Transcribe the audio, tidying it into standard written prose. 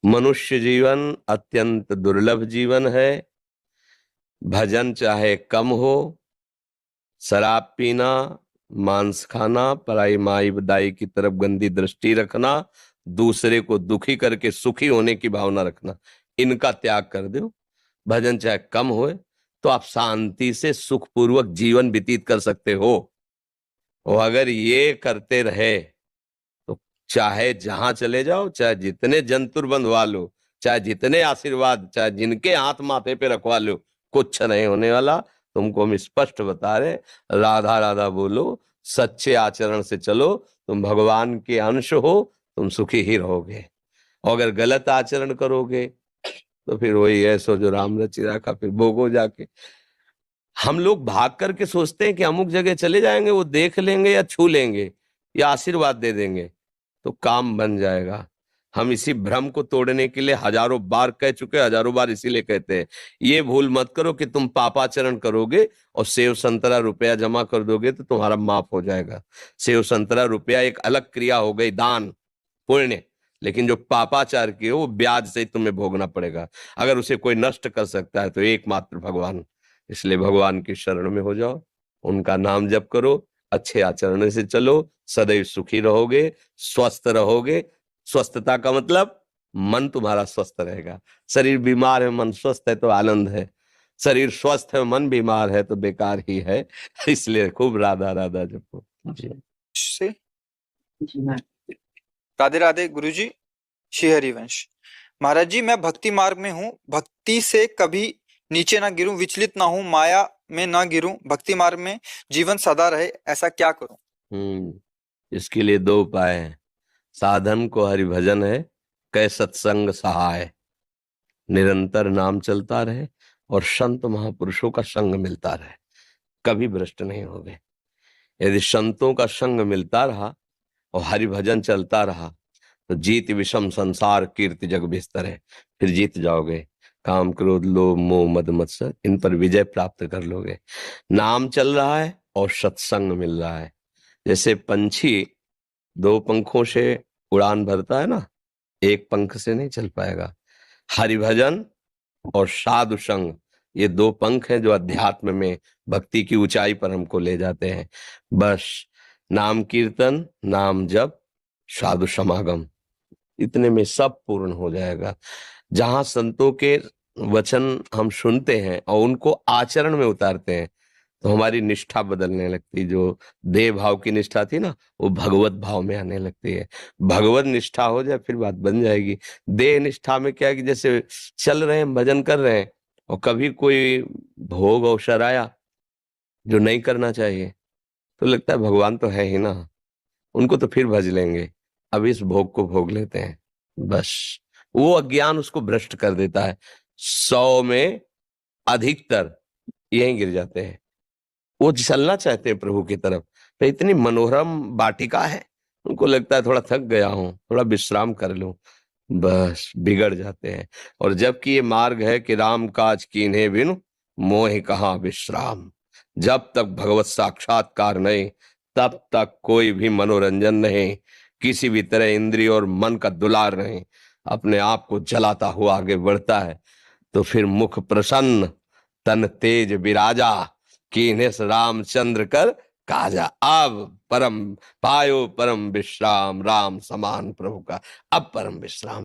मनुष्य जीवन अत्यंत दुर्लभ जीवन है। भजन चाहे कम हो, शराब पीना, मांस खाना, पराई माई दाई की तरफ गंदी दृष्टि रखना, दूसरे को दुखी करके सुखी होने की भावना रखना, इनका त्याग कर दो। भजन चाहे कम हो तो आप शांति से सुखपूर्वक जीवन व्यतीत कर सकते हो। और अगर ये करते रहे तो चाहे जहां चले जाओ, चाहे जितने जंतुर बंधवा लो, चाहे जितने आशीर्वाद, चाहे जिनके हाथ माथे पे रखवा लो, कुछ नहीं होने वाला। तुमको हम स्पष्ट बता रहे, राधा राधा बोलो, सच्चे आचरण से चलो, तुम भगवान के अंश हो, तुम सुखी ही रहोगे। और अगर गलत आचरण करोगे तो फिर वही ऐसो जो राम रचि राखा, फिर भोगो जाके। हम लोग भाग करके सोचते हैं कि अमुक जगह चले जाएंगे, वो देख लेंगे या छू लेंगे या आशीर्वाद दे देंगे तो काम बन जाएगा। हम इसी भ्रम को तोड़ने के लिए हजारों बार कह चुके, हजारों बार इसीलिए कहते हैं ये भूल मत करो कि तुम पापाचरण करोगे और सेव संतरा रुपया जमा कर दोगे तो तुम्हारा माफ हो जाएगा। सेव संतरा रुपया एक अलग क्रिया हो गई, दान पुण्य, लेकिन जो पापाचार की हो वो ब्याज से ही तुम्हें भोगना पड़ेगा। अगर उसे कोई नष्ट कर सकता है तो एकमात्र भगवान। इसलिए भगवान की शरण में हो जाओ, उनका नाम जप करो, अच्छे आचरण से चलो, सदैव सुखी रहोगे, स्वस्थ रहोगे। स्वस्थता का मतलब मन तुम्हारा स्वस्थ रहेगा। शरीर बीमार है, मन स्वस्थ है तो आनंद है। शरीर स्वस्थ है, मन बीमार है तो बेकार ही है। इसलिए खूब राधा राधा जपो जी। से राधे राधे गुरुजी। श्री हरिवंश। महाराज जी, मैं भक्ति मार्ग में हूँ, भक्ति से कभी नीचे ना गिरूं, विचलित ना हूं, माया में ना गिरूं, भक्ति मार्ग में जीवन सदा रहे, ऐसा क्या करूं? इसके लिए दो उपाय हैं। साधन को हरि भजन है, कै सत्संग सहाय, निरंतर नाम चलता रहे और संत महापुरुषों का संग मिलता रहे, कभी भ्रष्ट नहीं होगे। यदि संतों का संग मिलता रहा और हरि भजन चलता रहा तो जीत विषम संसार कीर्ति जग बिस्तर है, फिर जीत जाओगे। काम क्रोध लोभ मोह मद मत्सर, इन पर विजय प्राप्त कर लोगे। नाम चल रहा है और सत्संग मिल रहा है। जैसे पंछी दो पंखों से उड़ान भरता है ना, एक पंख से नहीं चल पाएगा। हरिभजन और साधु संग, ये दो पंख हैं जो अध्यात्म में भक्ति की ऊंचाई पर हमको ले जाते हैं। बस नाम कीर्तन, नाम जप, साधु समागम, इतने में सब पूर्ण हो जाएगा। जहां संतों के वचन हम सुनते हैं और उनको आचरण में उतारते हैं तो हमारी निष्ठा बदलने लगती। जो देह भाव की निष्ठा थी ना, वो भगवत भाव में आने लगती है। भगवत निष्ठा हो जाए फिर बात बन जाएगी। देह निष्ठा में क्या है कि जैसे चल रहे हैं, भजन कर रहे हैं और कभी कोई भोग अवसर आया जो नहीं करना चाहिए तो लगता है भगवान तो है ही ना, उनको तो फिर भज लेंगे, अब इस भोग को भोग लेते हैं। बस वो अज्ञान उसको भ्रष्ट कर देता है। 100 में अधिकतर यहीं गिर जाते हैं। वो चलना चाहते हैं प्रभु की तरफ, तो इतनी मनोरम वाटिका है, उनको लगता है थोड़ा थक गया हूं, थोड़ा विश्राम कर लूं, बस बिगड़ जाते हैं। और जबकि ये मार्ग है कि राम काज कीन्हे बिनु मोहि कहाँ विश्राम। जब तक भगवत साक्षात्कार नहीं तब तक कोई भी मनोरंजन नहीं, किसी भी तरह इंद्रिय और मन का दुलार नहीं। अपने आप को जलाता हुआ आगे बढ़ता है तो फिर मुख प्रसन्न तन तेज विराजा, कीन्हे रामचंद्र कर काजा। अब परम पायो परम विश्राम, राम समान प्रभु का अब परम विश्राम।